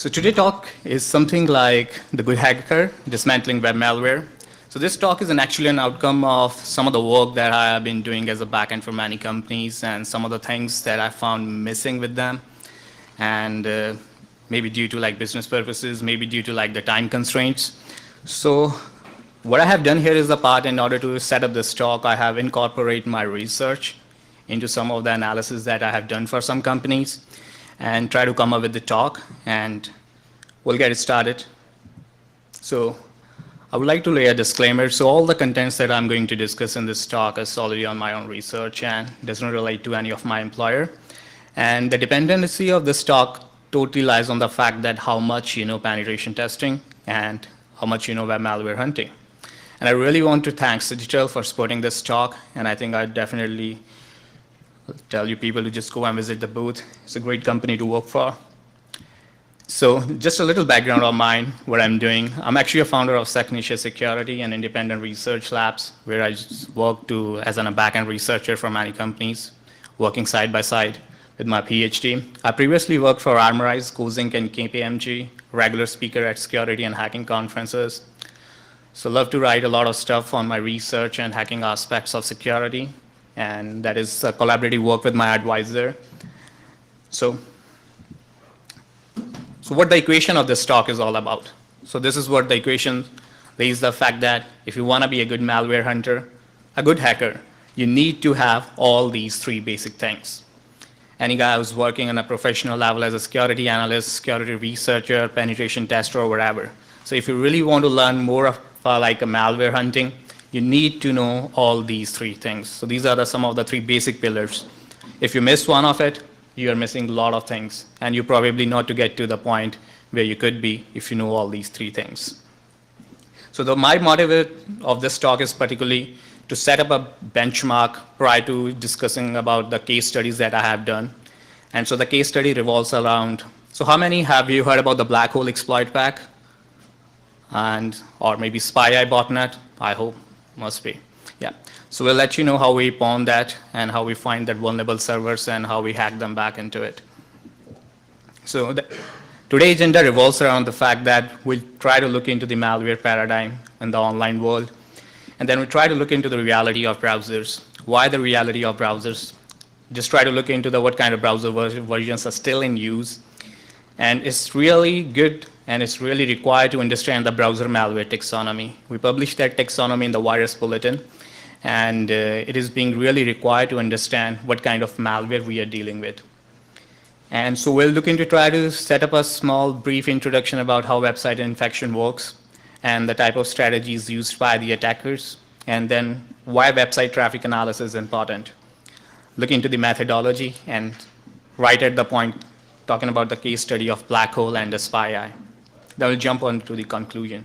So today talk is something like the good hacker, dismantling web malware. So this talk is actually an outcome of some of the work that I have been doing as a backend for many companies and some of the things that I found missing with them. And maybe due to like business purposes, maybe due to like the time constraints. So what I have done here is the part in order to set up this talk, I have incorporated my research into some of the analysis that I have done for some companies and try to come up with the talk, and we'll get it started. So I would like to lay a disclaimer. So all the contents that I'm going to discuss in this talk is already on my own research and does not relate to any of my employer. And the dependency of this talk totally lies on the fact that how much you know penetration testing and how much you know web malware hunting. And I really want to thank Digital for supporting this talk, and I think I definitely tell you people to just go and visit the booth. It's a great company to work for. So just a little background on mine, what I'm doing. I'm actually a founder of Secnisha Security and independent research labs, where I work as a backend researcher for many companies, working side by side with my PhD. I previously worked for Armorize, Cozinc, and KPMG, regular speaker at security and hacking conferences. So love to write a lot of stuff on my research and hacking aspects of security, and that is a collaborative work with my advisor. So what the equation of this talk is all about. So this is what the equation lays: the fact that if you want to be a good malware hunter, a good hacker, you need to have all these three basic things. Any guy who's working on a professional level as a security analyst, security researcher, penetration tester, or whatever. So if you really want to learn more of like a malware hunting, you need to know all these three things. So these are some of the three basic pillars. If you miss one of it, you are missing a lot of things, and you probably not to get to the point where you could be if you know all these three things. So my motive of this talk is particularly to set up a benchmark prior to discussing about the case studies that I have done. And so the case study revolves around, so how many have you heard about the black hole exploit pack? Or maybe SpyEye botnet? I hope, must be. Yeah. So we'll let you know how we pawn that and how we find that vulnerable servers and how we hack them back into it. So today's agenda revolves around the fact that we'll try to look into the malware paradigm in the online world. And then we try to look into the reality of browsers. Why the reality of browsers? Just try to look into what kind of browser versions are still in use. And it's really good and it's really required to understand the browser malware taxonomy. We published that taxonomy in the virus bulletin, and it is being really required to understand what kind of malware we are dealing with. And so we'll look into try to set up a small brief introduction about how website infection works and the type of strategies used by the attackers, and then why website traffic analysis is important. Look into the methodology, and right at the point talking about the case study of black hole and the SpyEye. Then we'll jump on to the conclusion.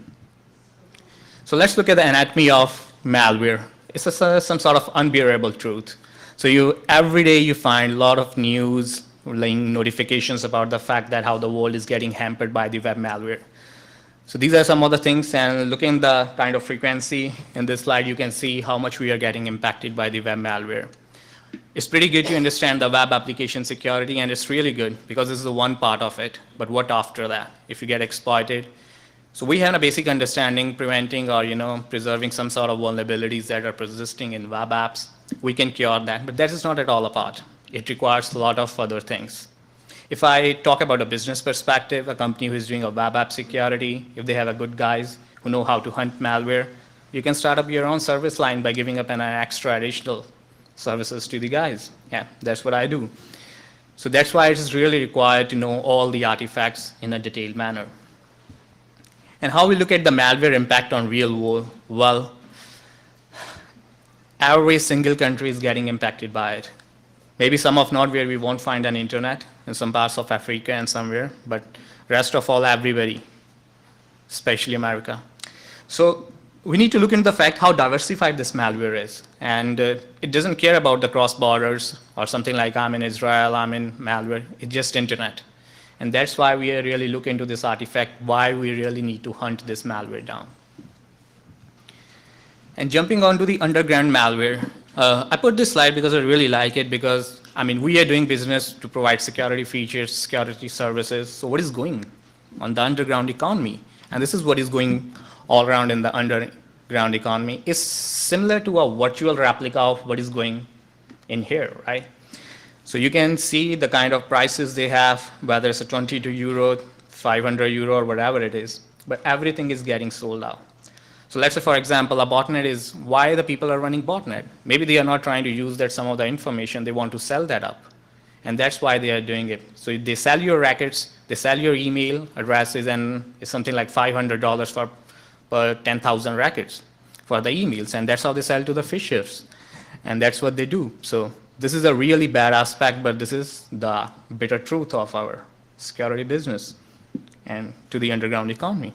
So let's look at the anatomy of malware. It's some sort of unbearable truth. So every day you find a lot of news, notifications about the fact that how the world is getting hampered by the web malware. So these are some of the things, and looking at the kind of frequency in this slide, you can see how much we are getting impacted by the web malware. It's pretty good to understand the web application security, and it's really good because this is the one part of it. But what after that? If you get exploited, so we have a basic understanding preventing or preserving some sort of vulnerabilities that are persisting in web apps. We can cure that, but that is not at all a part. It requires a lot of other things. If I talk about a business perspective, a company who is doing a web app security, if they have a good guys who know how to hunt malware, you can start up your own service line by giving up an extra additional services to the guys. Yeah, that's what I do. So that's why it is really required to know all the artifacts in a detailed manner. And how we look at the malware impact on real world? Well, every single country is getting impacted by it. Maybe some of not where we won't find an internet, in some parts of Africa and somewhere, but rest of all, everybody, especially America. So we need to look into the fact how diversified this malware is. And it doesn't care about the cross borders or something like I'm in Israel, I'm in malware. It's just internet. And that's why we are really looking into this artifact, why we really need to hunt this malware down. And jumping on to the underground malware, I put this slide because I really like it because, we are doing business to provide security features, security services. So what is going on the underground economy. And this is what is going all around in the underground economy. It's similar to a virtual replica of what is going in here, right? So you can see the kind of prices they have, whether it's a 22 euro, 500 euro, or whatever it is, but everything is getting sold out. So let's say, for example, a botnet is why the people are running botnet. Maybe they are not trying to use that some of the information, they want to sell that up. And that's why they are doing it. So they sell your records, they sell your email addresses, and it's something like $500 for per 10,000 records for the emails. And that's how they sell to the fishers. And that's what they do. So this is a really bad aspect, but this is the bitter truth of our security business and to the underground economy.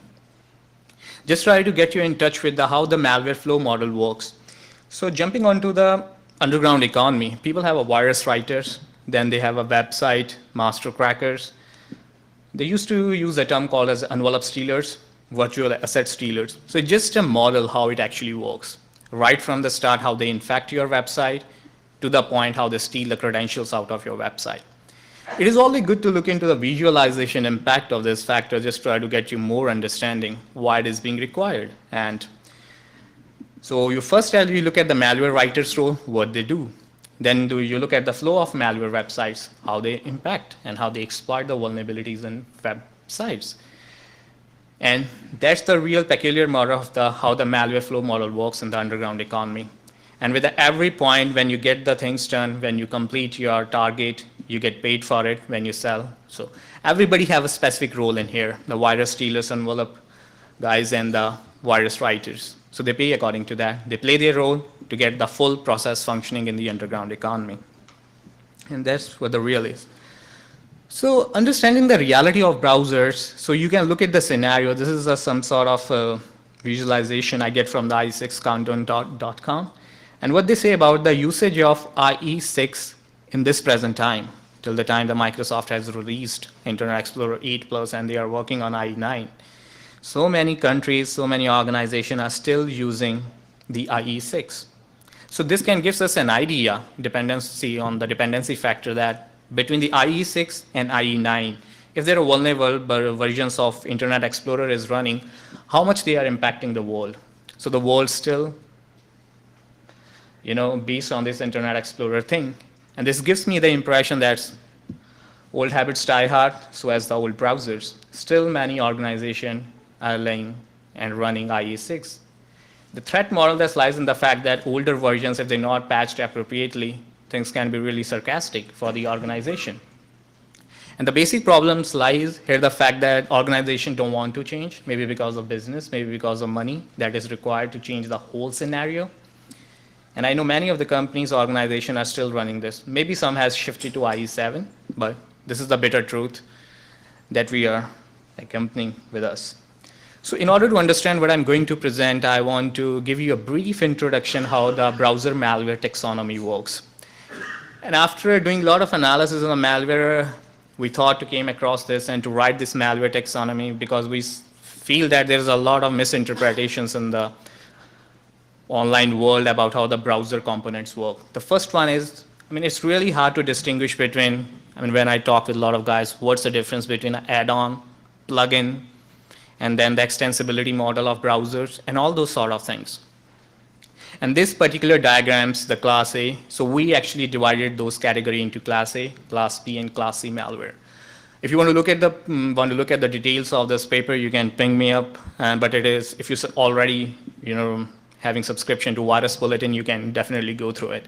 Just try to get you in touch with how the malware flow model works. So jumping onto the underground economy, people have a virus writers, then they have a website, master crackers. They used to use a term called as envelope stealers, virtual asset stealers. So it's just a model how it actually works. Right from the start, how they infect your website, to the point how they steal the credentials out of your website. It is always good to look into the visualization impact of this factor, just try to get you more understanding why it is being required. And so you first you look at the malware writers role, what they do. Then you look at the flow of malware websites, how they impact and how they exploit the vulnerabilities in websites. And that's the real peculiar model of how the malware flow model works in the underground economy. And with every point when you get the things done, when you complete your target, you get paid for it when you sell. So everybody have a specific role in here, the virus stealers, envelope guys, and the virus writers. So they pay according to that. They play their role to get the full process functioning in the underground economy. And that's what the real is. So understanding the reality of browsers, so you can look at the scenario. This is some sort of visualization I get from the ie6countdown.com. And what they say about the usage of IE6 in this present time, till the time the Microsoft has released Internet Explorer 8 Plus and they are working on IE9. So many countries, so many organizations are still using the IE6. So this can give us an idea, dependency on the dependency factor, that between the IE6 and IE9, if there are vulnerable versions of Internet Explorer is running, how much they are impacting the world. So the world still, based on this Internet Explorer thing. And this gives me the impression that old habits die hard, so as the old browsers. Still many organizations are laying and running IE6. The threat model that lies in the fact that older versions, if they're not patched appropriately, things can be really sarcastic for the organization. And the basic problems lies here the fact that organizations don't want to change, maybe because of business, maybe because of money that is required to change the whole scenario. And I know many of the companies, organizations are still running this. Maybe some has shifted to IE7, but this is the bitter truth that we are accompanying with us. So in order to understand what I'm going to present, I want to give you a brief introduction how the browser malware taxonomy works. And after doing a lot of analysis on the malware, we thought to came across this and to write this malware taxonomy because we feel that there's a lot of misinterpretations in the online world about how the browser components work. The first one is, it's really hard to distinguish between, when I talk with a lot of guys, what's the difference between an add-on, plugin, and then the extensibility model of browsers, and all those sort of things. And this particular diagrams, the class A, so we actually divided those categories into class A, class B, and class C malware. If you want to look at the details of this paper, you can ping me up, but it is, if you already, having subscription to Virus Bulletin, you can definitely go through it.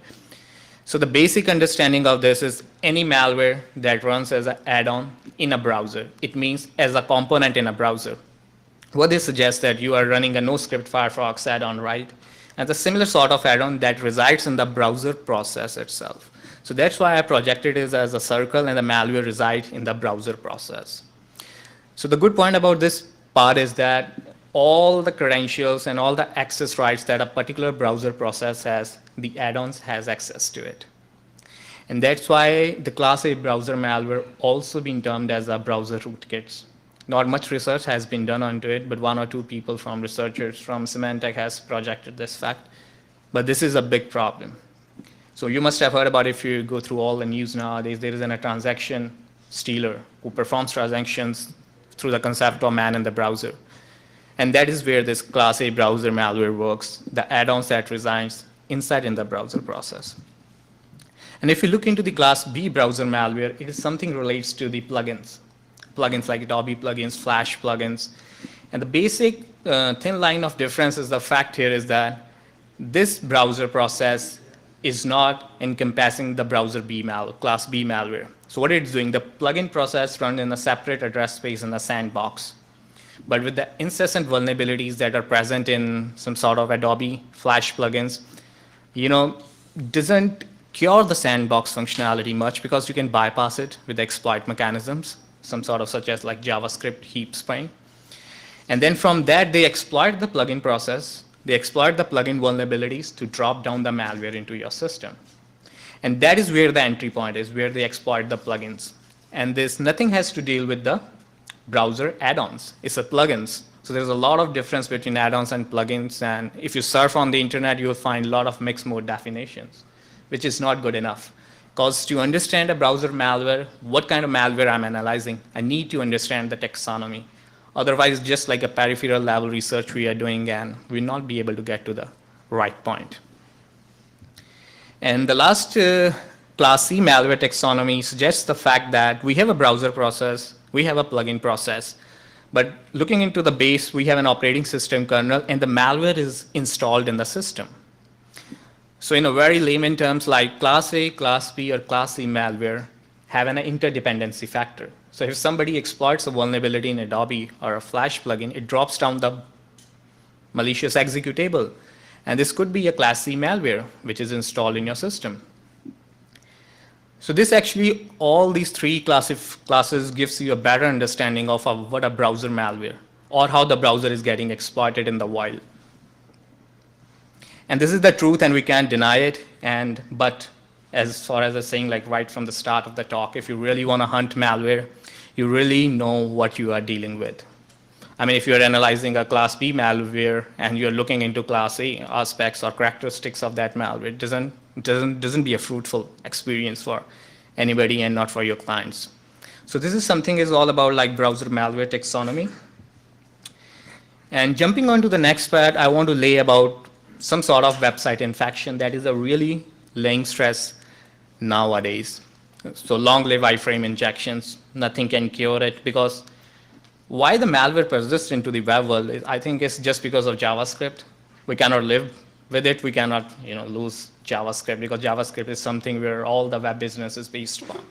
So the basic understanding of this is any malware that runs as an add-on in a browser. It means as a component in a browser. What they suggest that you are running a no-script Firefox add-on, right? And the similar sort of add-on that resides in the browser process itself. So that's why I projected it as a circle and the malware resides in the browser process. So the good point about this part is that all the credentials and all the access rights that a particular browser process has, the add-ons has access to it. And that's why the class A browser malware also been termed as a browser rootkits. Not much research has been done onto it, but one or two people from researchers from Symantec has projected this fact. But this is a big problem. So you must have heard about, if you go through all the news nowadays, there is a transaction stealer who performs transactions through the concept of man in the browser. And that is where this class A browser malware works, the add-ons that resides inside in the browser process. And if you look into the class B browser malware, it is something relates to the plugins. Plugins like Adobe plugins, Flash plugins. And the basic thin line of difference is the fact here is that this browser process is not encompassing the browser B class B malware. So what it's doing, the plugin process runs in a separate address space in the sandbox. But with the incessant vulnerabilities that are present in some sort of Adobe Flash plugins, doesn't cure the sandbox functionality much because you can bypass it with exploit mechanisms, some sort of such as like JavaScript heap spraying. And then from that, they exploit the plugin process. They exploit the plugin vulnerabilities to drop down the malware into your system. And that is where the entry point is, where they exploit the plugins. And this nothing has to deal with the browser add-ons. It's a plugins. So there's a lot of difference between add-ons and plugins. And if you surf on the internet, you'll find a lot of mixed mode definitions, which is not good enough. Because to understand a browser malware, what kind of malware I'm analyzing, I need to understand the taxonomy. Otherwise, just like a peripheral level research we are doing, and we'll not be able to get to the right point. And the last class C malware taxonomy suggests the fact that we have a browser process, we have a plugin process, but looking into the base, we have an operating system kernel, and the malware is installed in the system. So in a very layman terms, like class A, class B, or class C malware have an interdependency factor. So if somebody exploits a vulnerability in Adobe or a Flash plugin, it drops down the malicious executable. And this could be a class C malware, which is installed in your system. So this actually, all these three classes gives you a better understanding of what a browser malware, or how the browser is getting exploited in the wild. And this is the truth, and we can't deny it. But as far as I was saying, like right from the start of the talk, if you really want to hunt malware, you really know what you are dealing with. I mean, if you're analyzing a class B malware and you're looking into class A aspects or characteristics of that malware, it doesn't be a fruitful experience for anybody and not for your clients. So this is something is all about like browser malware taxonomy. And jumping on to the next part, I want to lay about some sort of website infection that is a really laying stress nowadays. So long live iframe injections, nothing can cure it, because why the malware persists into the web world, I think it's just because of JavaScript. We cannot live with it. We cannot lose JavaScript, because JavaScript is something where all the web business is based upon.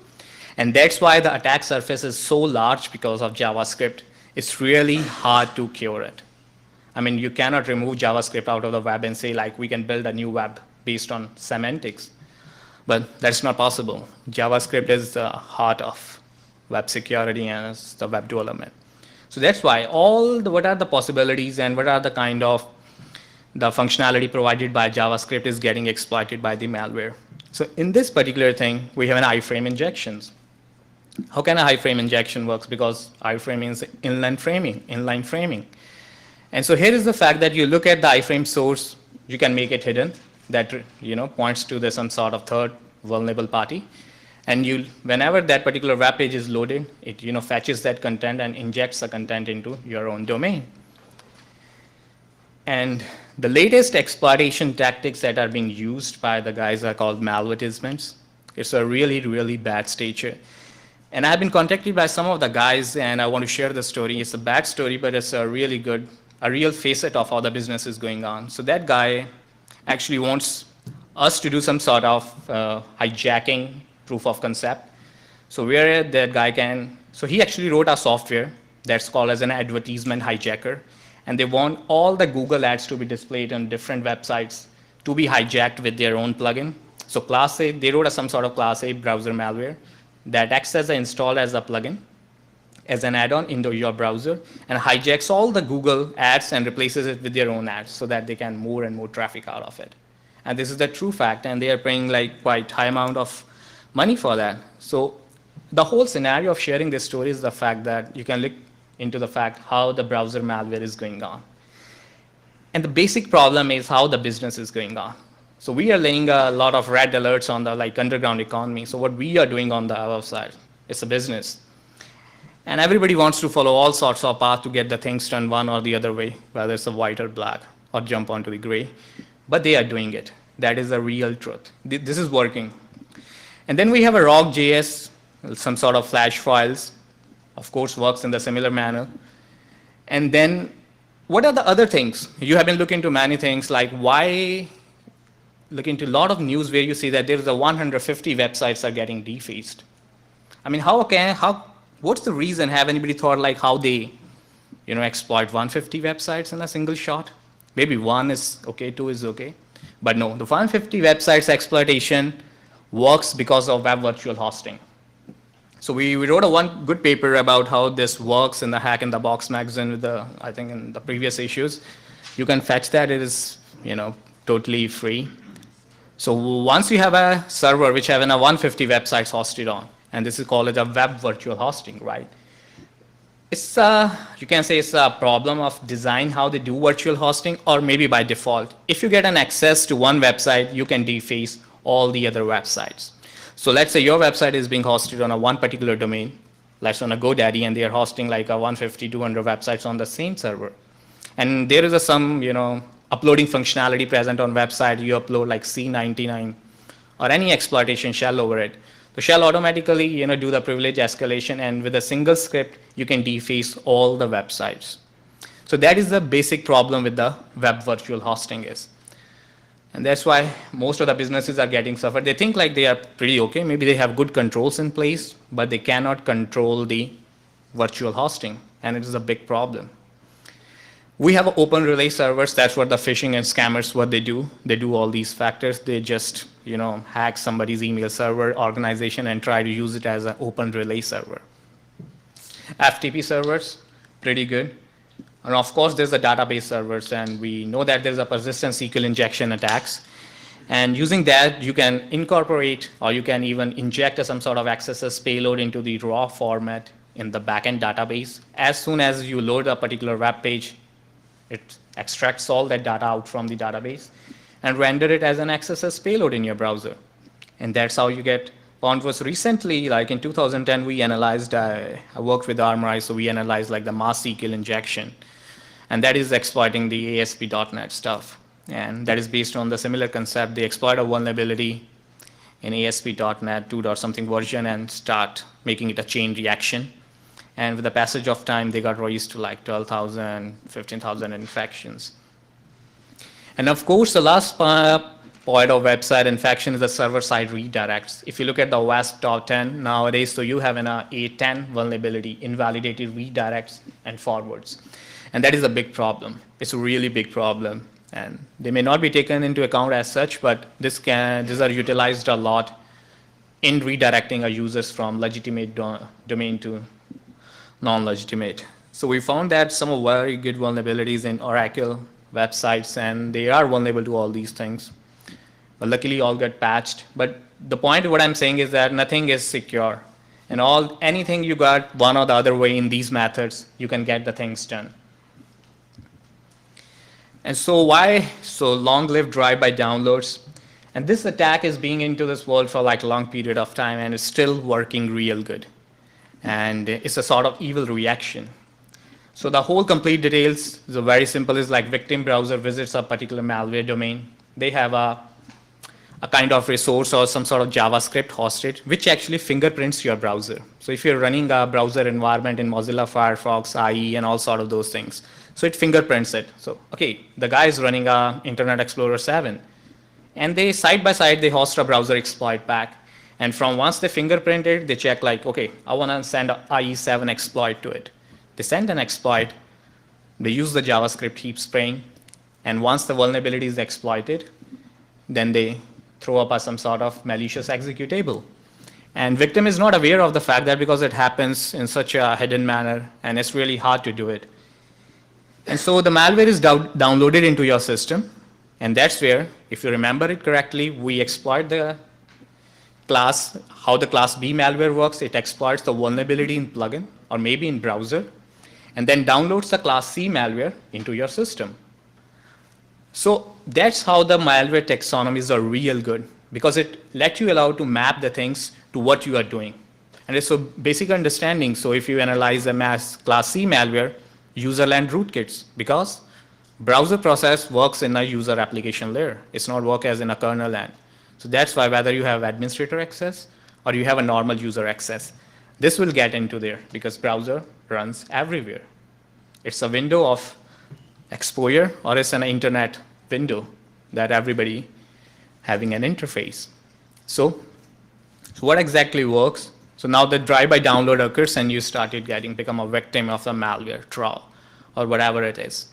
And that's why the attack surface is so large because of JavaScript. It's really hard to cure it. I mean, you cannot remove JavaScript out of the web and say, like, we can build a new web based on semantics. But that's not possible. JavaScript is the heart of web security and it's the web development. So that's why what are the possibilities and what are the kind of the functionality provided by JavaScript is getting exploited by the malware. So in this particular thing, we have an iframe injections. How can a iframe injection works? Because iframe means inline framing. And so here is the fact that you look at the iframe source, you can make it hidden. That points to some sort of third vulnerable party. And whenever that particular web page is loaded, it fetches that content and injects the content into your own domain. And the latest exploitation tactics that are being used by the guys are called malvertisements. It's a really, really bad stage. And I've been contacted by some of the guys, and I want to share the story. It's a bad story, but it's a real facet of how the business is going on. So that guy actually wants us to do some sort of hijacking proof of concept. So where that guy so he actually wrote a software that's called as an advertisement hijacker. And they want all the Google ads to be displayed on different websites to be hijacked with their own plugin. So class A, they wrote some sort of class A browser malware that acts as installed as a plugin, as an add-on into your browser, and hijacks all the Google ads and replaces it with their own ads so that they can more and more traffic out of it. And this is the true fact, and they are paying like quite high amount of money for that. So the whole scenario of sharing this story is the fact that you can look into the fact how the browser malware is going on. And the basic problem is how the business is going on. So we are laying a lot of red alerts on the underground economy. So what we are doing on the other side, it's a business. And everybody wants to follow all sorts of paths to get the things done one or the other way, whether it's a white or black, or jump onto the gray. But they are doing it. That is the real truth. This is working. And then we have a rock.js, some sort of flash files, of course, works in the similar manner. And then what are the other things? You have been looking into many things, like why look into a lot of news where you see that there's a 150 websites are getting defaced. I mean, what's the reason? Have anybody thought like how they, exploit 150 websites in a single shot? Maybe one is okay, two is okay. But no, the 150 websites exploitation works because of web virtual hosting. So we wrote one good paper about how this works in the Hack in the Box magazine I think in the previous issues. You can fetch that. It is, totally free. So once you have a server which having a 150 websites hosted on, and this is called a web virtual hosting, right? It's you can say it's a problem of design how they do virtual hosting, or maybe by default. If you get an access to one website, you can deface all the other websites. So let's say your website is being hosted on one particular domain, let's on a GoDaddy, and they are hosting like a 150, 200 websites on the same server. And there is some, uploading functionality present on website. You upload like C99 or any exploitation shell over it. The shell automatically, do the privilege escalation, and with a single script, you can deface all the websites. So that is the basic problem with the web virtual hosting is. And that's why most of the businesses are getting suffered. They think like they are pretty okay. Maybe they have good controls in place, but they cannot control the virtual hosting, and it is a big problem. We have open relay servers. That's what the phishing and scammers, what they do. They do all these factors. They just, hack somebody's email server organization and try to use it as an open relay server. FTP servers, pretty good. And of course, there's the database servers, and we know that there's a persistent SQL injection attacks. And using that, you can incorporate, or you can even inject some sort of XSS payload into the raw format in the backend database. As soon as you load a particular web page, it extracts all that data out from the database and render it as an XSS payload in your browser. And that's how you get Converse. Recently, like in 2010, we analyzed, I worked with Armory, so we analyzed like the mass SQL injection. And that is exploiting the ASP.NET stuff. And that is based on the similar concept. They exploit a vulnerability in ASP.NET 2. Something version and start making it a chain reaction. And with the passage of time, they got raised to like 12,000, 15,000 infections. And of course, the last point of website infection is the server-side redirects. If you look at the WASP top 10 nowadays, so you have an A10 vulnerability, invalidated redirects and forwards. And that is a big problem. It's a really big problem. And they may not be taken into account as such, but these are utilized a lot in redirecting our users from legitimate domain to non-legitimate. So we found that some of very good vulnerabilities in Oracle websites, and they are vulnerable to all these things. But luckily, all got patched. But the point of what I'm saying is that nothing is secure. And anything you got one or the other way in these methods, you can get the things done. And so why so long-lived drive-by downloads? And this attack is being into this world for like a long period of time, and it's still working real good. And it's a sort of evil reaction. So the whole complete details is very simple. Is like victim browser visits a particular malware domain. They have a kind of resource or some sort of JavaScript hosted, which actually fingerprints your browser. So if you're running a browser environment in Mozilla Firefox, IE, and all sort of those things, so it fingerprints it. So, okay, the guy is running Internet Explorer 7, and they side by side, they host a browser exploit back. And from once they fingerprint it, they check like, okay, I want to send an IE7 exploit to it. They send an exploit, they use the JavaScript heap spraying, and once the vulnerability is exploited, then they throw up some sort of malicious executable. And victim is not aware of the fact that because it happens in such a hidden manner, and it's really hard to do it. And so the malware is downloaded into your system, and that's where, if you remember it correctly, we exploit the class, how the class B malware works. It exploits the vulnerability in plugin or maybe in browser, and then downloads the class C malware into your system. So that's how the malware taxonomies are real good, because it lets you allow to map the things to what you are doing. And it's a basic understanding. So if you analyze a class C malware, user land rootkits, because browser process works in a user application layer. It's not work as in a kernel land. So that's why whether you have administrator access or you have a normal user access, this will get into there because browser runs everywhere. It's a window of exposure or it's an internet window that everybody having an interface. So what exactly works? So now the drive-by download occurs and you started become a victim of the malware troll or whatever it is.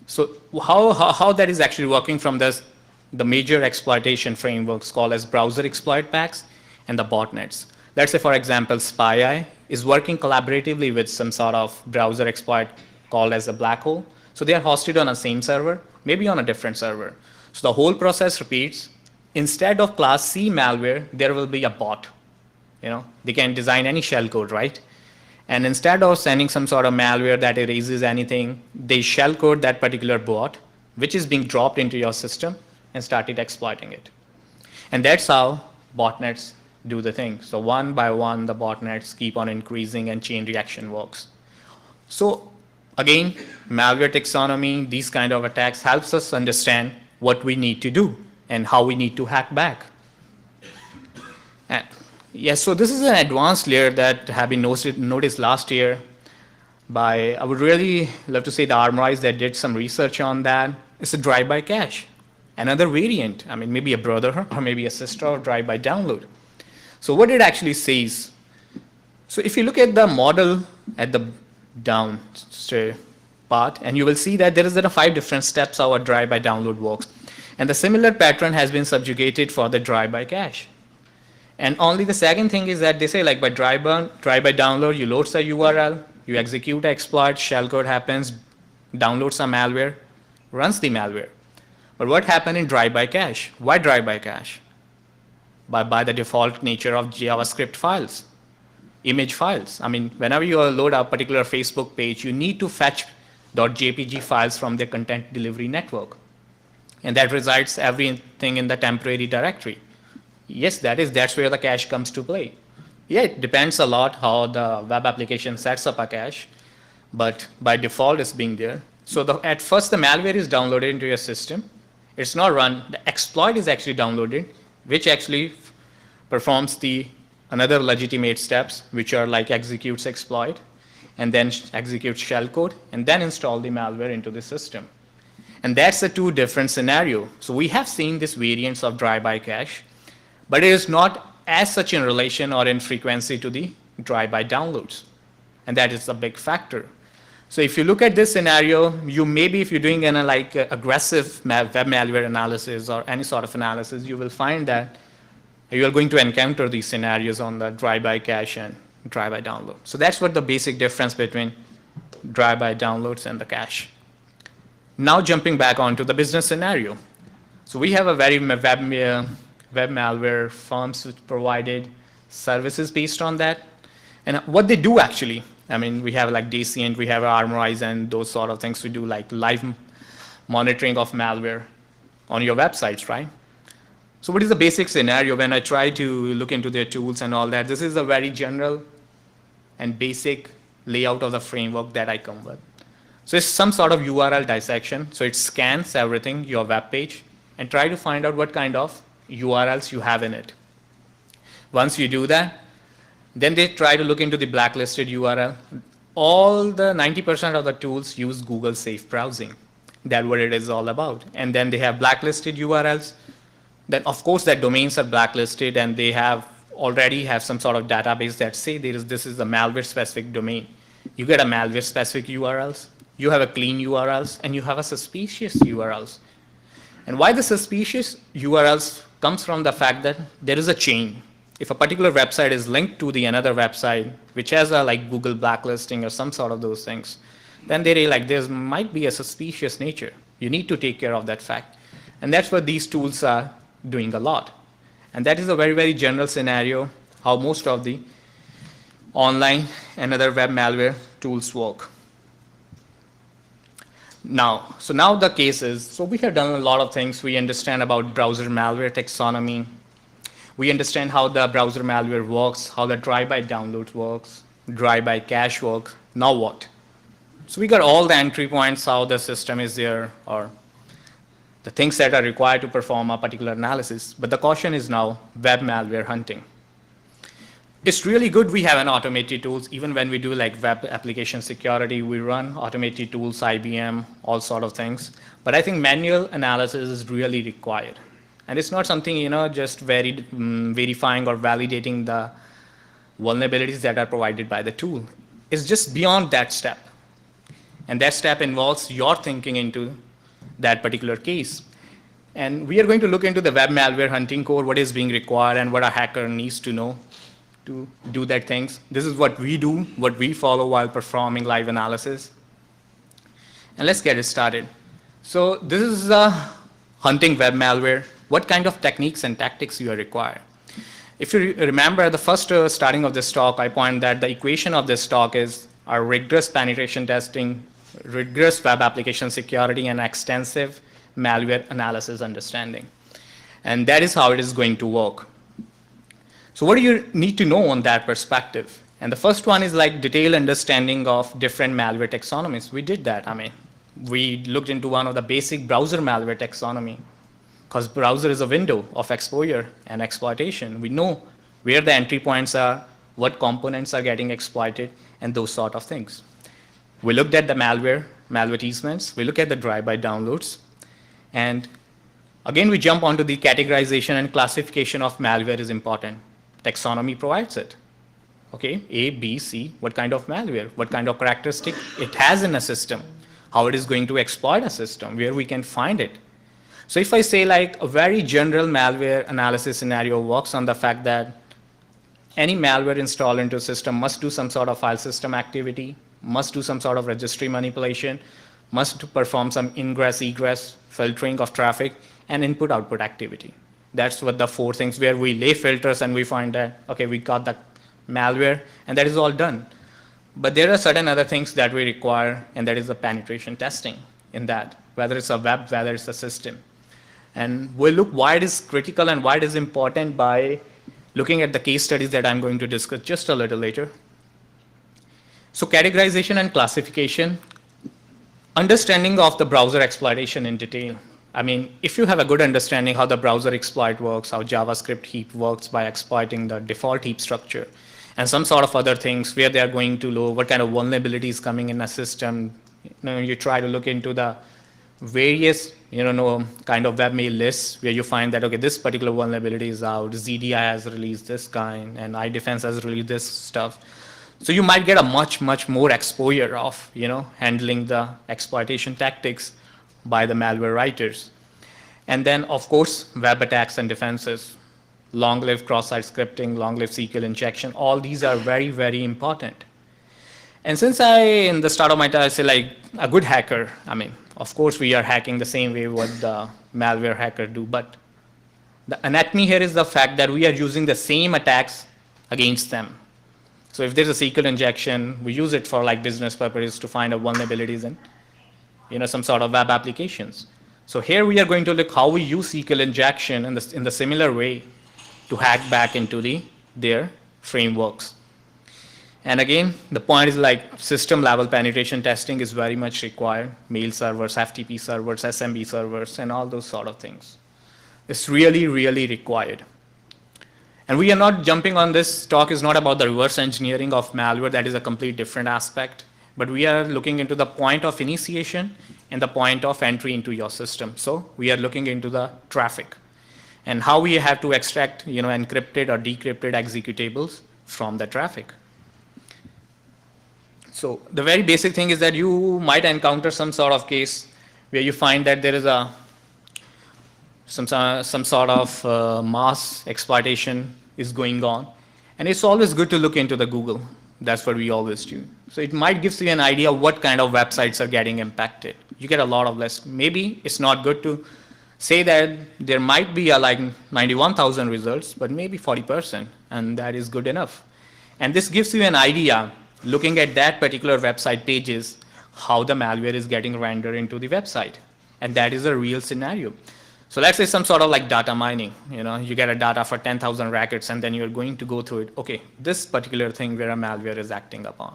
So how that is actually working from the major exploitation frameworks called as browser exploit packs and the botnets. Let's say, for example, SpyEye is working collaboratively with some sort of browser exploit called as a black hole. So they are hosted on the same server, maybe on a different server. So the whole process repeats. Instead of class C malware, there will be a bot. They can design any shellcode, right? And instead of sending some sort of malware that erases anything, they shellcode that particular bot, which is being dropped into your system, and started exploiting it. And that's how botnets do the thing. So one by one, the botnets keep on increasing and chain reaction works. So again, malware taxonomy, these kind of attacks helps us understand what we need to do and how we need to hack back. And yes, so this is an advanced layer that have been noticed last year by, I would really love to say the Armorize that did some research on that. It's a drive-by cache. Another variant, maybe a brother or maybe a sister of drive-by download. So what it actually says, so if you look at the model at the down part, and you will see that there is 5 different steps how a drive-by download works. And the similar pattern has been subjugated for the drive-by cache. And only the second thing is that they say like by drive-by download, you load the URL, you execute the exploit, shellcode happens, download some malware, runs the malware. But what happened in drive-by cache? Why drive-by cache? By the default nature of JavaScript files, image files. Whenever you load a particular Facebook page, you need to fetch .jpg files from the content delivery network. And that resides everything in the temporary directory. Yes, that's where the cache comes to play. Yeah, it depends a lot how the web application sets up a cache, but by default it's being there. So at first the malware is downloaded into your system. It's not run. The exploit is actually downloaded, which actually performs another legitimate steps, which are like executes exploit, and then executes shellcode, and then install the malware into the system. And that's the 2 different scenario. So we have seen this variants of drive-by cache, but it is not as such in relation or in frequency to the drive-by downloads. And that is a big factor. So if you look at this scenario, if you're doing an aggressive web malware analysis or any sort of analysis, you will find that you are going to encounter these scenarios on the drive-by cache and drive-by download. So that's what the basic difference between drive-by downloads and the cache. Now jumping back onto the business scenario. So we have a very web malware firms which provided services based on that. And what they do actually, we have like Decient, we have Armorize and those sort of things. We do like live monitoring of malware on your websites, right? So what is the basic scenario when I try to look into their tools and all that? This is a very general and basic layout of the framework that I come with. So it's some sort of URL dissection. So it scans everything, your web page, and try to find out what kind of URLs you have in it. Once you do that, then they try to look into the blacklisted URL. All the 90% of the tools use Google Safe Browsing. That's what it is all about. And then they have blacklisted URLs. Then of course that domains are blacklisted and they already have some sort of database that say this is a malware specific domain. You get a malware specific URLs, you have a clean URLs, and you have a suspicious URLs. And why the suspicious URLs comes from the fact that there is a chain. If a particular website is linked to the another website, which has a like Google blacklisting or some sort of those things, then they realize there might be a suspicious nature. You need to take care of that fact. And that's what these tools are doing a lot. And that is a very, very general scenario, how most of the online and other web malware tools work. Now the case is, so we have done a lot of things. We understand about browser malware taxonomy. We understand how the browser malware works, how the drive-by download works, drive-by cache works. Now what? So we got all the entry points, how the system is there, or the things that are required to perform a particular analysis. But the caution is now web malware hunting. It's really good we have an automated tools. Even when we do like web application security, we run automated tools, IBM, all sort of things. But I think manual analysis is really required. And it's not something, just verifying or validating the vulnerabilities that are provided by the tool. It's just beyond that step. And that step involves your thinking into that particular case. And we are going to look into the web malware hunting core, what is being required and what a hacker needs to know to do that things. This is what we do, what we follow while performing live analysis. And let's get it started. So this is hunting web malware. What kind of techniques and tactics you are required? If you remember at the first starting of this talk, I pointed that the equation of this talk is our rigorous penetration testing, rigorous web application security, and extensive malware analysis understanding. And that is how it is going to work. So what do you need to know on that perspective? And the first one is like detailed understanding of different malware taxonomies. We did that. We looked into one of the basic browser malware taxonomy, because browser is a window of exposure and exploitation. We know where the entry points are, what components are getting exploited, and those sort of things. We looked at the malware advertisements. We look at the drive-by downloads. And again, we jump onto the categorization and classification of malware is important. Taxonomy provides it. Okay, A, B, C, what kind of malware, what kind of characteristic it has in a system, how it is going to exploit a system, where we can find it. So if I say like a very general malware analysis scenario works on the fact that any malware installed into a system must do some sort of file system activity, must do some sort of registry manipulation, must perform some ingress, egress, filtering of traffic, and input-output activity. That's what the four things where we lay filters and we find that, okay, we got the malware, and that is all done. But there are certain other things that we require, and that is the penetration testing in that, whether it's a web, whether it's a system. And we'll look why it is critical and why it is important by looking at the case studies that I'm going to discuss just a little later. So categorization and classification, understanding of the browser exploitation in detail. If you have a good understanding how the browser exploit works, how JavaScript heap works by exploiting the default heap structure, and some sort of other things where they are going to load, what kind of vulnerabilities coming in a system, you try to look into the various, kind of webmail lists where you find that, okay, this particular vulnerability is out, ZDI has released this kind, and iDefense has released this stuff. So you might get a much, much more exposure of, handling the exploitation tactics by the malware writers. And then, of course, web attacks and defenses, long-lived cross-site scripting, long-lived SQL injection, all these are very, very important. And since in the start of my talk, I say like a good hacker, of course we are hacking the same way what the malware hacker do, but the anatomy here is the fact that we are using the same attacks against them. So if there's a SQL injection, we use it for like business purposes to find out vulnerabilities in some sort of web applications. So here we are going to look how we use SQL injection in the similar way to hack back into their frameworks. And again, the point is like system level penetration testing is very much required. Mail servers, FTP servers, SMB servers, and all those sort of things. It's really, really required. And we are not jumping on this talk is not about the reverse engineering of malware. That is a complete different aspect. But we are looking into the point of initiation and the point of entry into your system. So we are looking into the traffic and how we have to extract, encrypted or decrypted executables from the traffic. So the very basic thing is that you might encounter some sort of case where you find that there is some sort of mass exploitation is going on. And it's always good to look into the Google. That's what we always do. So it might give you an idea of what kind of websites are getting impacted. You get a lot of lists. Maybe it's not good to say that there might be like 91,000 results, but maybe 40%, and that is good enough. And this gives you an idea, looking at that particular website pages, how the malware is getting rendered into the website. And that is a real scenario. So let's say some sort of like data mining, you get a data for 10,000 records and then you're going to go through it. Okay, this particular thing where a malware is acting upon.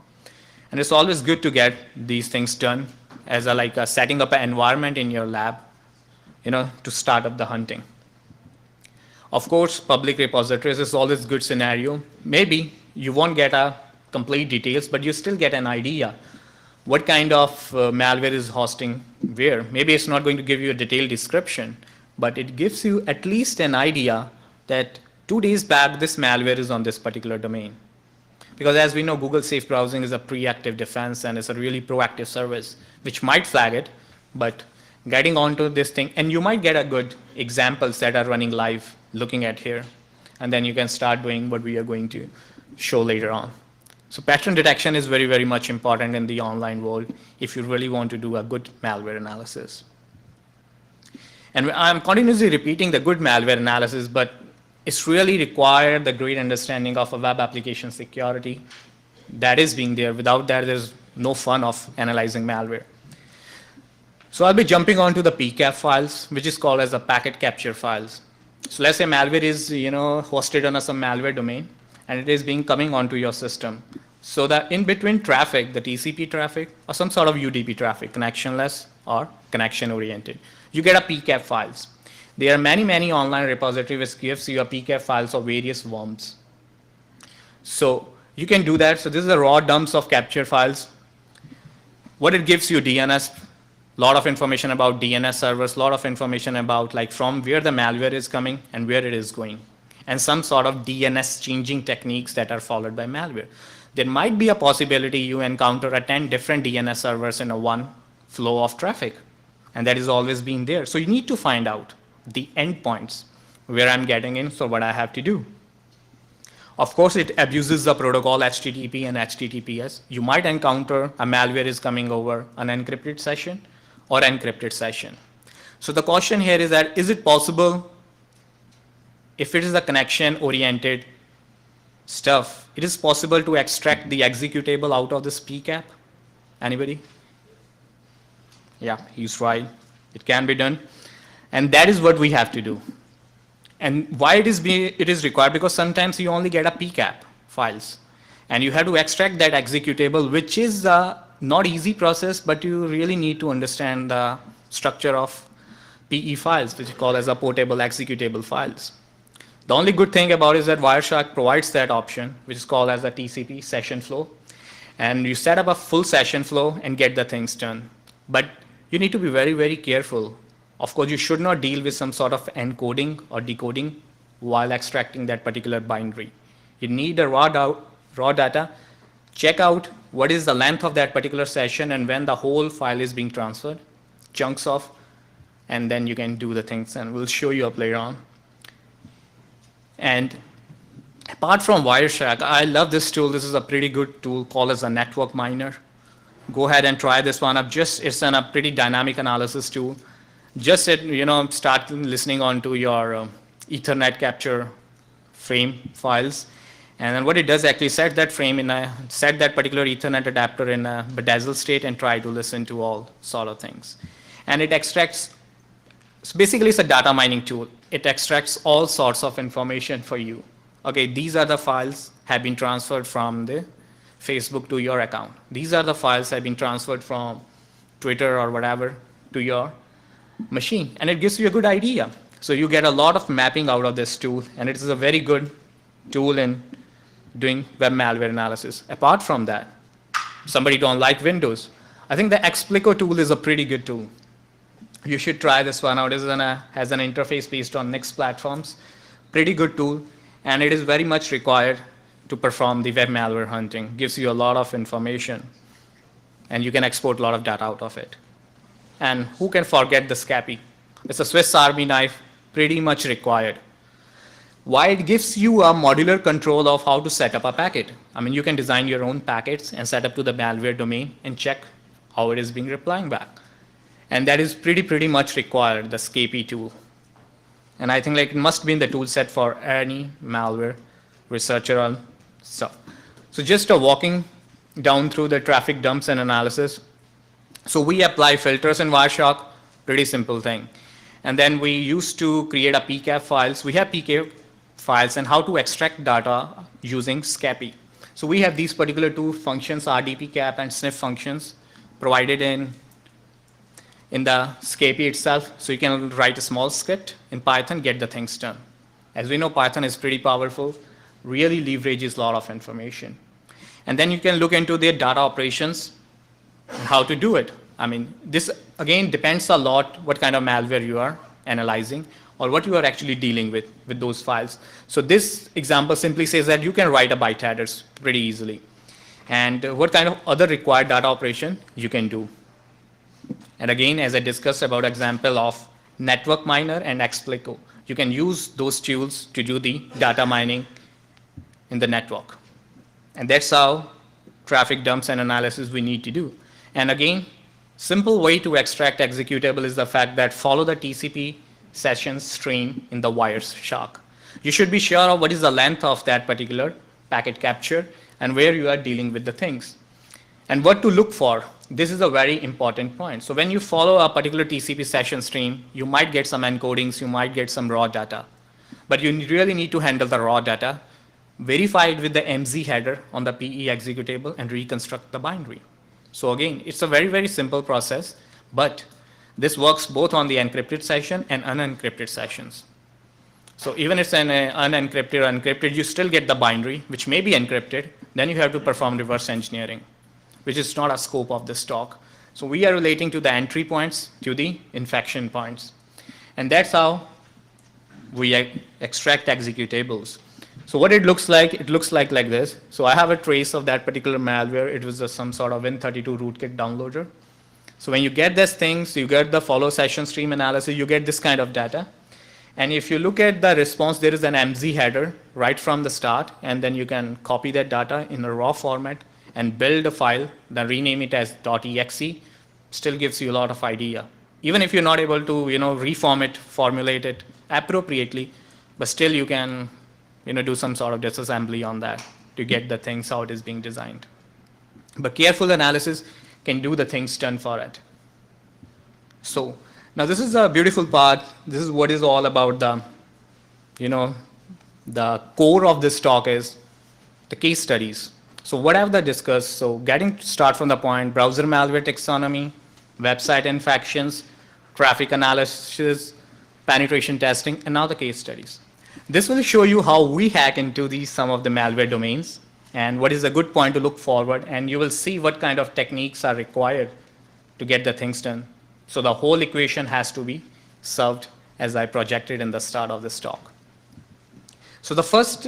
And it's always good to get these things done as a setting up an environment in your lab, to start up the hunting. Of course, public repositories is always a good scenario. Maybe you won't get a complete details, but you still get an idea what kind of malware is hosting where. Maybe it's not going to give you a detailed description, but it gives you at least an idea that 2 days back this malware is on this particular domain. Because as we know, Google Safe Browsing is a pre-active defense and it's a really proactive service, which might flag it, but getting onto this thing, and you might get a good examples that are running live looking at here, and then you can start doing what we are going to show later on. So pattern detection is very, very much important in the online world if you really want to do a good malware analysis. And I'm continuously repeating the good malware analysis, but it's really required the great understanding of a web application security that is being there. Without that, there's no fun of analyzing malware. So I'll be jumping onto the PCAP files, which is called as the packet capture files. So let's say malware is hosted on some malware domain, and it is being coming onto your system. So that in between traffic, the TCP traffic, or some sort of UDP traffic, connectionless or connection-oriented, you get a PCAP files. There are many, many online repositories which gives you a PCAP files of various worms. So you can do that. So this is the raw dumps of capture files. What it gives you, DNS, lot of information about DNS servers, lot of information about like from where the malware is coming and where it is going, and some sort of DNS changing techniques that are followed by malware. There might be a possibility you encounter 10 different DNS servers in a one flow of traffic, and that is always been there. So you need to find out the endpoints where I'm getting in, so what I have to do. Of course, it abuses the protocol HTTP and HTTPS. You might encounter a malware is coming over an encrypted session or encrypted session. So the question here is that, is it possible, if it is a connection-oriented stuff, it is possible to extract the executable out of this PCAP? Anybody? Yeah, he's right. It can be done. And that is what we have to do. And why it is required? Because sometimes you only get a PCAP files, and you have to extract that executable, which is not easy process, but you really need to understand the structure of PE files, which is called as a portable executable files. The only good thing about it is that Wireshark provides that option, which is called as a TCP session flow. And you set up a full session flow and get the things done. But you need to be very, very careful. Of course, you should not deal with some sort of encoding or decoding while extracting that particular binary. You need the raw data, check out what is the length of that particular session and when the whole file is being transferred, chunks of, and then you can do the things, and we'll show you up later on. And apart from Wireshark, I love this tool. This is a pretty good tool called as a network miner. Go ahead and try this one up. It's a pretty dynamic analysis tool. Just start listening onto your Ethernet capture frame files, and then what it does actually set that frame set that particular Ethernet adapter in a bedazzle state and try to listen to all sort of things. And it extracts. So basically, it's a data mining tool. It extracts all sorts of information for you. Okay, these are the files have been transferred from the Facebook to your account. These are the files have been transferred from Twitter or whatever to your machine, and it gives you a good idea. So you get a lot of mapping out of this tool, and it is a very good tool in doing web malware analysis. Apart from that, somebody don't like Windows, I think the Explico tool is a pretty good tool. You should try this one out. It has an interface based on Nix platforms. Pretty good tool, and it is very much required to perform the web malware hunting. Gives you a lot of information, and you can export a lot of data out of it. And who can forget the Scapy? It's a Swiss Army knife, pretty much required. Why? It gives you a modular control of how to set up a packet. I mean, you can design your own packets and set up to the malware domain and check how it is being replying back. And that is pretty much required, the Scapy tool. And I think it must be in the tool set for any malware researcher or stuff. So just walking down through the traffic dumps and analysis. So we apply filters in Wireshark, pretty simple thing. And then we used to create a PCAP files. We have PCAP files and how to extract data using SCAPI. So we have these particular two functions, RDPCAP and sniff functions, provided in the SCAPI itself. So you can write a small script in Python, get the things done. As we know, Python is pretty powerful, really leverages a lot of information. And then you can look into the data operations, how to do it. I mean, this again depends a lot what kind of malware you are analyzing or what you are actually dealing with those files. So this example simply says that you can write a byte headers pretty easily. And what kind of other required data operation you can do. And again, as I discussed about example of network miner and Explico, you can use those tools to do the data mining in the network. And that's how traffic dumps and analysis we need to do. And again, simple way to extract executable is the fact that follow the TCP session stream in the Wireshark. You should be sure of what is the length of that particular packet capture and where you are dealing with the things. And what to look for. This is a very important point. So when you follow a particular TCP session stream, you might get some encodings, you might get some raw data. But you really need to handle the raw data, verify it with the MZ header on the PE executable, and reconstruct the binary. So again, it's a very, very simple process, but this works both on the encrypted session and unencrypted sessions. So even if it's an unencrypted or encrypted, you still get the binary, which may be encrypted. Then you have to perform reverse engineering, which is not a scope of this talk. So we are relating to the entry points to the infection points. And that's how we extract executables. So what it looks like this. So I have a trace of that particular malware. It was some sort of Win32 rootkit downloader. So when you get these things, you get the follow session stream analysis, you get this kind of data. And if you look at the response, there is an MZ header right from the start, and then you can copy that data in a raw format and build a file, then rename it as .exe, still gives you a lot of idea. Even if you're not able to, reform it, formulate it appropriately, but still you can, do some sort of disassembly on that to get the things how it is being designed. But careful analysis can do the things done for it. So now this is a beautiful part. This is what is all about the core of this talk is the case studies. So what have I discussed? So getting to start from the point, browser malware taxonomy, website infections, traffic analysis, penetration testing, and now the case studies. This will show you how we hack into some of the malware domains and what is a good point to look forward, and you will see what kind of techniques are required to get the things done. So the whole equation has to be solved as I projected in the start of this talk. So the first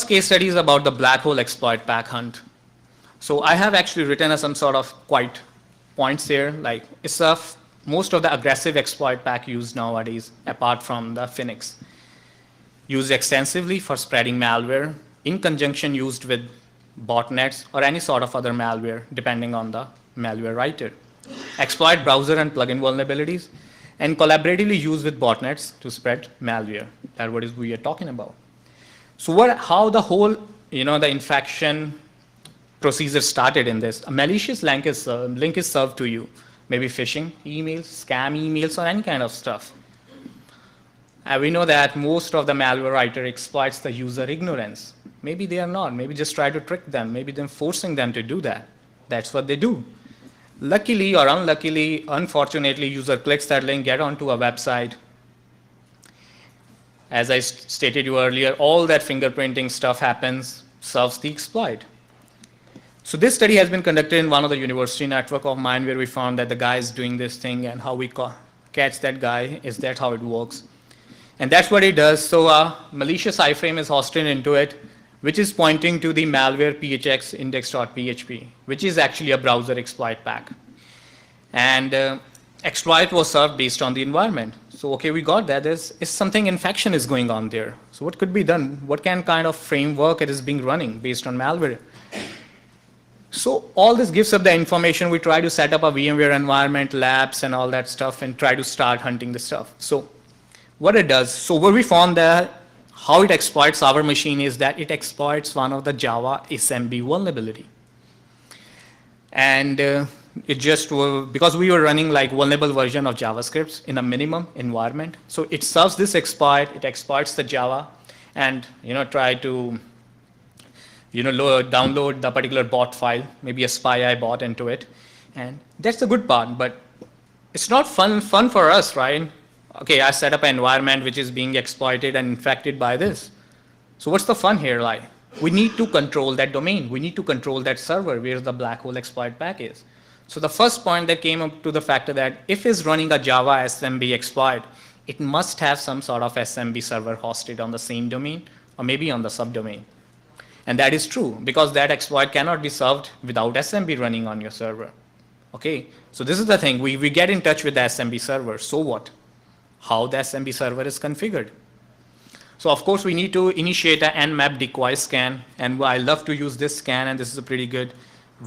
case study is about the black hole exploit pack hunt. So I have actually written some sort of quite points here, like it's most of the aggressive exploit pack used nowadays, apart from the Phoenix, used extensively for spreading malware, in conjunction used with botnets or any sort of other malware, depending on the malware writer. Exploit browser and plugin vulnerabilities, and collaboratively used with botnets to spread malware. That's what we are talking about. So how the whole, the infection procedure started in this. A malicious link is served to you, maybe phishing emails, scam emails, or any kind of stuff. And we know that most of the malware writer exploits the user ignorance. Maybe they are not. Maybe just try to trick them. Maybe they're forcing them to do that. That's what they do. Luckily or unluckily, unfortunately, user clicks that link, get onto a website. As I stated you earlier, all that fingerprinting stuff happens, serves the exploit. So this study has been conducted in one of the university network of mine, where we found that the guy is doing this thing, and how we catch that guy is that how it works. And that's what it does. So a malicious iframe is hosted into it, which is pointing to the malware phx index.php, which is actually a browser exploit pack. And exploit was served based on the environment. So okay, we got that. There's something infection is going on there. So what could be done? What kind of framework it is being running based on malware? So all this gives us the information. We try to set up a VMware environment, labs, and all that stuff, and try to start hunting the stuff. So what it does, so what we found that how it exploits our machine is that it exploits one of the Java SMB vulnerability. And it just because we were running like vulnerable version of JavaScript in a minimum environment. So it serves this exploit, it exploits the Java, and try to download the particular bot file, maybe a spy bot into it, and that's the good part. But it's not fun for us, right? Okay, I set up an environment which is being exploited and infected by this. So what's the fun here? Like, we need to control that domain. We need to control that server where the black hole exploit pack is. So the first point that came up to the factor that if it's running a Java SMB exploit, it must have some sort of SMB server hosted on the same domain or maybe on the subdomain. And that is true because that exploit cannot be served without SMB running on your server. Okay, so this is the thing. We get in touch with the SMB server. So what? How the SMB server is configured. So of course we need to initiate an nmap decoy scan, and I love to use this scan, and this is a pretty good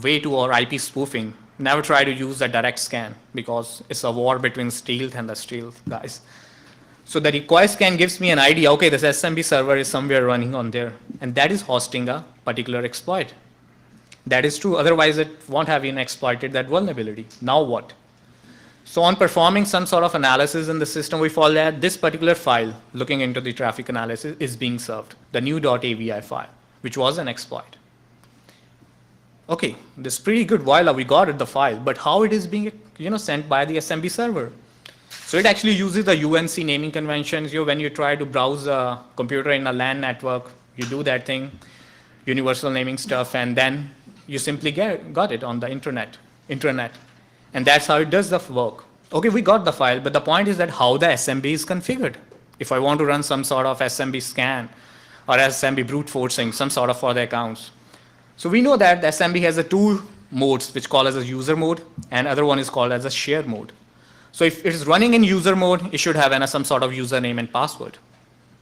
way to our IP spoofing. Never try to use a direct scan because it's a war between stealth and the stealth guys. So the decoy scan gives me an idea, okay, this SMB server is somewhere running on there, and that is hosting a particular exploit. That is true, otherwise it won't have even exploited that vulnerability. Now what? So on performing some sort of analysis in the system, we found that this particular file, looking into the traffic analysis, is being served, the new.avi file, which was an exploit. Okay, this is pretty good while we got the file, but how it is being sent by the SMB server? So it actually uses the UNC naming conventions. When you try to browse a computer in a LAN network, you do that thing, universal naming stuff, and then you simply got it on the intranet. And that's how it does the work. Okay, we got the file, but the point is that how the SMB is configured. If I want to run some sort of SMB scan or SMB brute forcing, some sort of for the accounts. So we know that the SMB has two modes, which call as a user mode, and other one is called as a share mode. So if it is running in user mode, it should have some sort of username and password,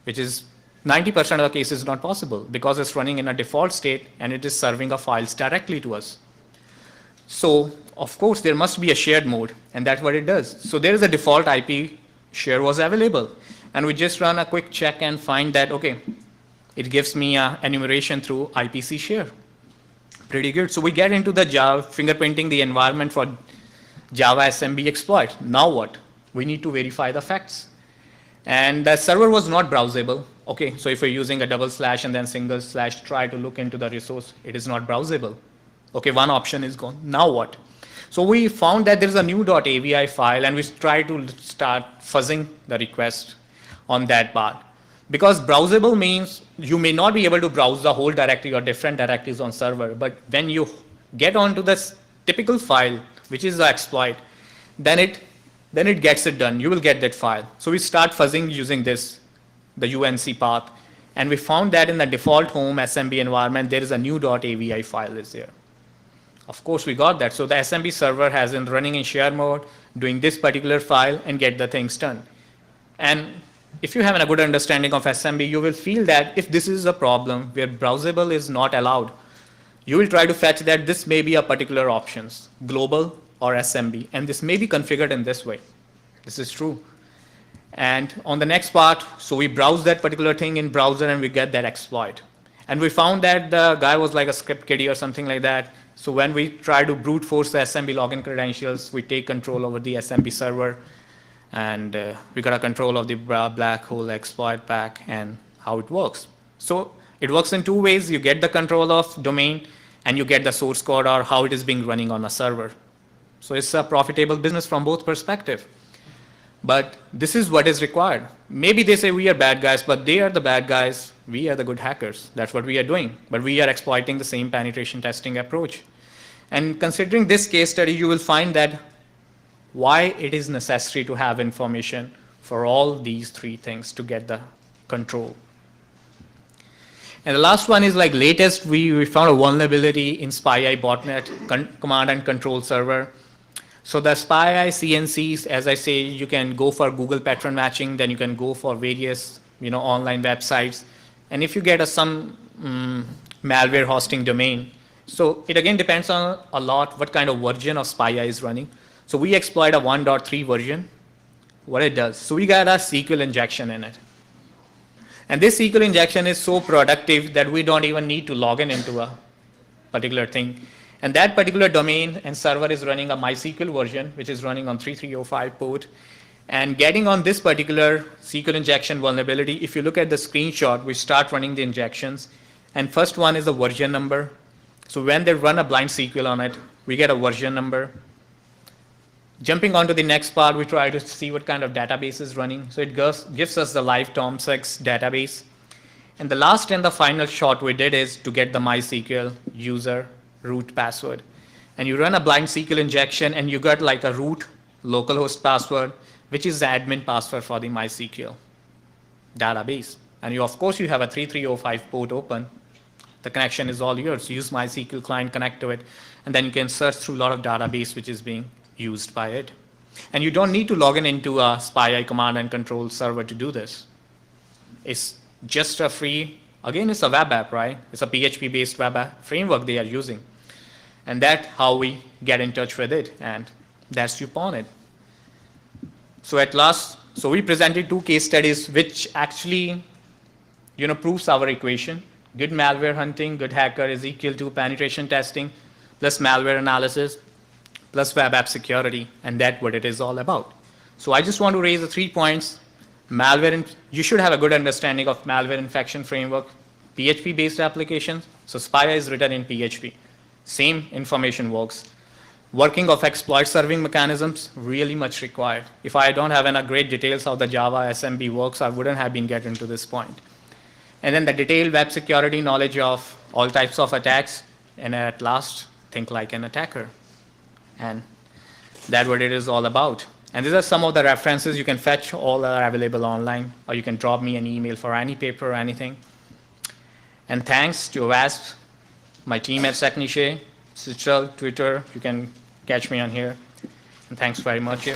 which is 90% of the cases not possible because it's running in a default state and it is serving a files directly to us. So of course there must be a shared mode, and that's what it does. So there is a default IP share was available, and we just run a quick check and find that, okay, it gives me an enumeration through IPC share. Pretty good. So we get into the Java, fingerprinting the environment for Java SMB exploit. Now what? We need to verify the facts. And the server was not browsable. Okay, so if we're using a double slash and then single slash, try to look into the resource, it is not browsable. Okay, one option is gone. Now what? So we found that there's a new.avi file, and we try to start fuzzing the request on that part. Because browsable means you may not be able to browse the whole directory or different directories on server, but when you get onto this typical file, which is the exploit, then it gets it done. You will get that file. So we start fuzzing using this, the UNC path, and we found that in the default home SMB environment, there is a new.avi file is there. Of course, we got that. So the SMB server has been running in share mode, doing this particular file, and get the things done. And if you have a good understanding of SMB, you will feel that if this is a problem where browsable is not allowed, you will try to fetch that this may be a particular options, global or SMB, and this may be configured in this way. This is true. And on the next part, so we browse that particular thing in browser and we get that exploit. And we found that the guy was like a script kiddie or something like that. So when we try to brute force the SMB login credentials, we take control over the SMB server, and we got a control of the black hole exploit pack and how it works. So it works in two ways. You get the control of domain and you get the source code or how it is being running on a server. So it's a profitable business from both perspectives. But this is what is required. Maybe they say we are bad guys, but they are the bad guys. We are the good hackers. That's what we are doing. But we are exploiting the same penetration testing approach. And considering this case study, you will find that why it is necessary to have information for all these three things to get the control. And the last one is like latest, we found a vulnerability in SpyEye botnet command and control server. So the SpyEye CNCs, as I say, you can go for Google pattern matching, then you can go for various online websites. And if you get some malware hosting domain, so it again depends on a lot what kind of version of SpyEye is running. So we exploit a 1.3 version, what it does. So we got a SQL injection in it. And this SQL injection is so productive that we don't even need to log in into a particular thing. And that particular domain and server is running a MySQL version, which is running on 3305 port. And getting on this particular SQL injection vulnerability, if you look at the screenshot, we start running the injections. And first one is the version number. So when they run a blind SQL on it, we get a version number. Jumping on to the next part, we try to see what kind of database is running. So it gives us the live Tom6 database. And the last and the final shot we did is to get the MySQL user root password. And you run a blind SQL injection and you got like a root localhost password, which is the admin password for the MySQL database. And you, of course, you have a 3305 port open. The connection is all yours. Use MySQL client, connect to it, and then you can search through a lot of database which is being used by it. And you don't need to log in into a SPI command and control server to do this. It's just a free, again, it's a web app, right? It's a PHP-based web app framework they are using. And that's how we get in touch with it, and that's you pawn it. So at last, so we presented 2 case studies which actually, proves our equation. Good malware hunting, good hacker is equal to penetration testing, plus malware analysis, plus web app security, and that's what it is all about. So I just want to raise the 3 points. Malware, you should have a good understanding of malware infection framework, PHP-based applications. So SPI is written in PHP. Same information works. Working of exploit serving mechanisms, really much required. If I don't have enough great details how the Java SMB works, I wouldn't have been getting to this point. And then the detailed web security knowledge of all types of attacks, and at last, think like an attacker. And that's what it is all about. And these are some of the references you can fetch. All are available online, or you can drop me an email for any paper or anything. And thanks to OWASP, my team at Techniche, Citrel, Twitter, you can catch me on here. And thanks very much.